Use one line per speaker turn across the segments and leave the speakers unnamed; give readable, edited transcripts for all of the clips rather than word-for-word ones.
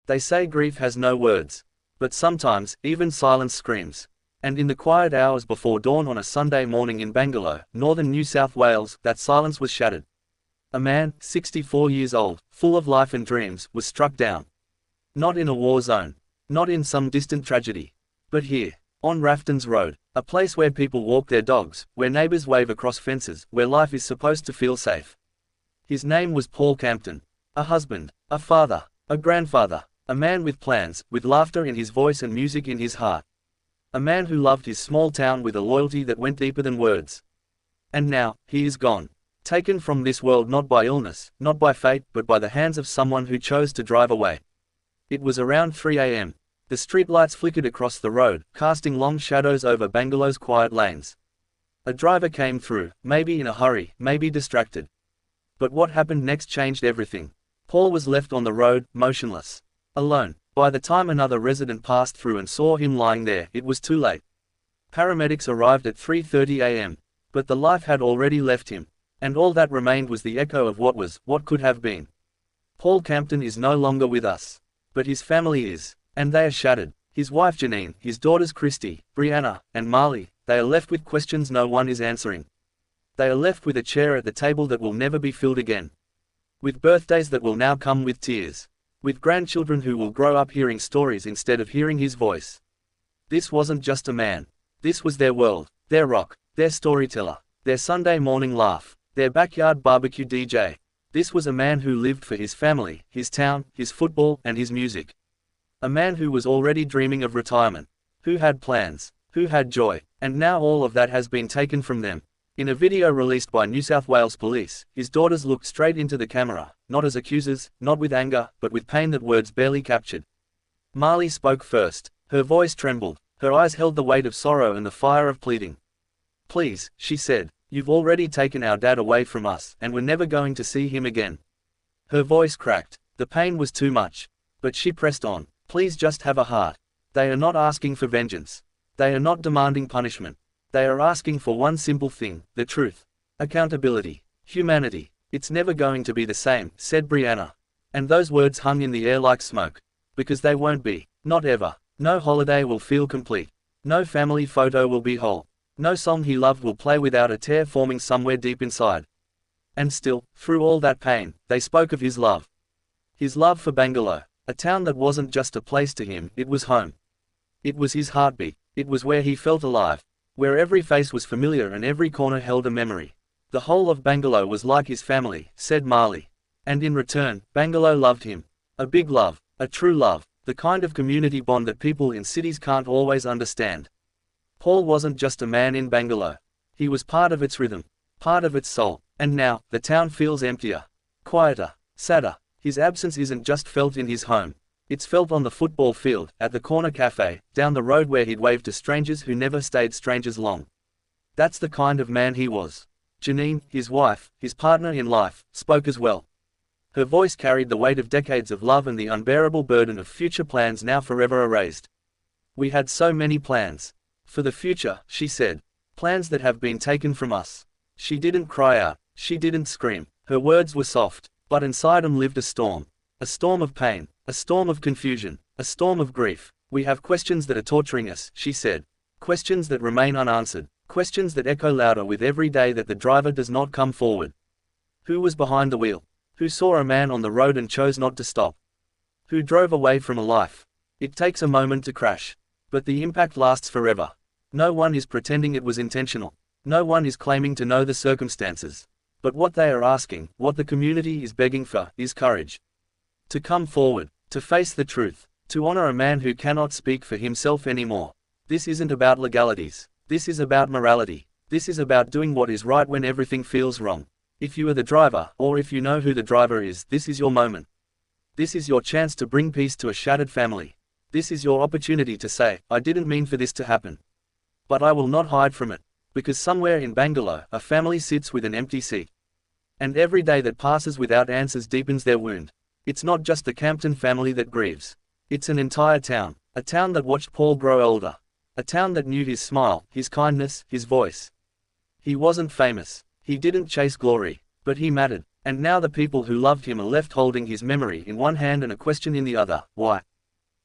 They say grief has no words. But sometimes, even silence screams. And in the quiet hours before dawn on a Sunday morning in Bangalow, northern New South Wales, that silence was shattered. A man, 64 years old, full of life and dreams, was struck down. Not in a war zone. Not in some distant tragedy. But here. On Raftons Road. A place where people walk their dogs, where neighbors wave across fences, where life is supposed to feel safe. His name was Paul Campton. A husband. A father. A grandfather. A man with plans, with laughter in his voice and music in his heart. A man who loved his small town with a loyalty that went deeper than words. And now, he is gone. Taken from this world not by illness, not by fate, but by the hands of someone who chose to drive away. It was around 3 a.m. The streetlights flickered across the road, casting long shadows over Bangalow's quiet lanes. A driver came through, maybe in a hurry, maybe distracted. But what happened next changed everything. Paul was left on the road, motionless. Alone. By the time another resident passed through and saw him lying there, it was too late. Paramedics arrived at 3:30 a.m. But the life had already left him. And all that remained was the echo of what was, what could have been. Paul Campton is no longer with us. But his family is. And they are shattered. His wife Janine, his daughters Christy, Brianna, and Marley, they are left with questions no one is answering. They are left with a chair at the table that will never be filled again. With birthdays that will now come with tears. With grandchildren who will grow up hearing stories instead of hearing his voice. This wasn't just a man. This was their world, their rock, their storyteller, their Sunday morning laugh, their backyard barbecue DJ. This was a man who lived for his family, his town, his football, and his music. A man who was already dreaming of retirement. Who had plans, who had joy, and now all of that has been taken from them. In a video released by New South Wales Police, his daughters looked straight into the camera, not as accusers, not with anger, but with pain that words barely captured. Marley spoke first. Her voice trembled. Her eyes held the weight of sorrow and the fire of pleading. "Please," she said, "you've already taken our dad away from us, and we're never going to see him again." Her voice cracked. The pain was too much. But she pressed on. "Please just have a heart. They are not asking for vengeance. They are not demanding punishment. They are asking for one simple thing, the truth. Accountability. Humanity. It's never going to be the same," said Brianna. And those words hung in the air like smoke. Because they won't be. Not ever. No holiday will feel complete. No family photo will be whole. No song he loved will play without a tear forming somewhere deep inside. And still, through all that pain, they spoke of his love. His love for Bangalow. A town that wasn't just a place to him, it was home. It was his heartbeat. It was where he felt alive. Where every face was familiar and every corner held a memory. The whole of Bangalow was like his family, said Marley. And in return, Bangalow loved him. A big love. A true love. The kind of community bond that people in cities can't always understand. Paul wasn't just a man in Bangalow. He was part of its rhythm. Part of its soul. And now, the town feels emptier. Quieter. Sadder. His absence isn't just felt in his home. It's felt on the football field, at the corner cafe, down the road where he'd wave to strangers who never stayed strangers long. That's the kind of man he was. Janine, his wife, his partner in life, spoke as well. Her voice carried the weight of decades of love and the unbearable burden of future plans now forever erased. "We had so many plans. For the future," she said. "Plans that have been taken from us." She didn't cry out. She didn't scream. Her words were soft. But inside them lived a storm. A storm of pain. A storm of confusion. A storm of grief. "We have questions that are torturing us," she said. Questions that remain unanswered. Questions that echo louder with every day that the driver does not come forward. Who was behind the wheel? Who saw a man on the road and chose not to stop? Who drove away from a life? It takes a moment to crash. But the impact lasts forever. No one is pretending it was intentional. No one is claiming to know the circumstances. But what they are asking, what the community is begging for, is courage. To come forward. To face the truth. To honor a man who cannot speak for himself anymore. This isn't about legalities. This is about morality. This is about doing what is right when everything feels wrong. If you are the driver, or if you know who the driver is, this is your moment. This is your chance to bring peace to a shattered family. This is your opportunity to say, "I didn't mean for this to happen. But I will not hide from it." Because somewhere in Bangalow, a family sits with an empty seat. And every day that passes without answers deepens their wound. It's not just the Campton family that grieves. It's an entire town. A town that watched Paul grow older. A town that knew his smile, his kindness, his voice. He wasn't famous. He didn't chase glory. But he mattered. And now the people who loved him are left holding his memory in one hand and a question in the other. Why?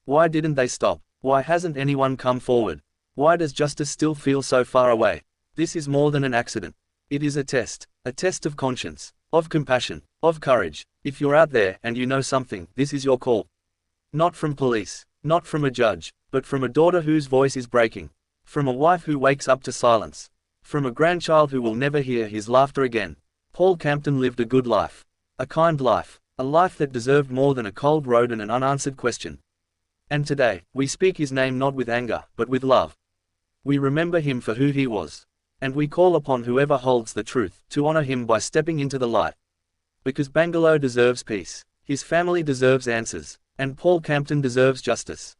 Why didn't they stop? Why hasn't anyone come forward? Why does justice still feel so far away? This is more than an accident. It is a test of conscience, of compassion, of courage. If you're out there and you know something, this is your call. Not from police, not from a judge, but from a daughter whose voice is breaking. From a wife who wakes up to silence. From a grandchild who will never hear his laughter again. Paul Campton lived a good life. A kind life. A life that deserved more than a cold road and an unanswered question. And today, we speak his name not with anger, but with love. We remember him for who he was. And we call upon whoever holds the truth to honor him by stepping into the light. Because Bangalow deserves peace. His family deserves answers. And Paul Campton deserves justice.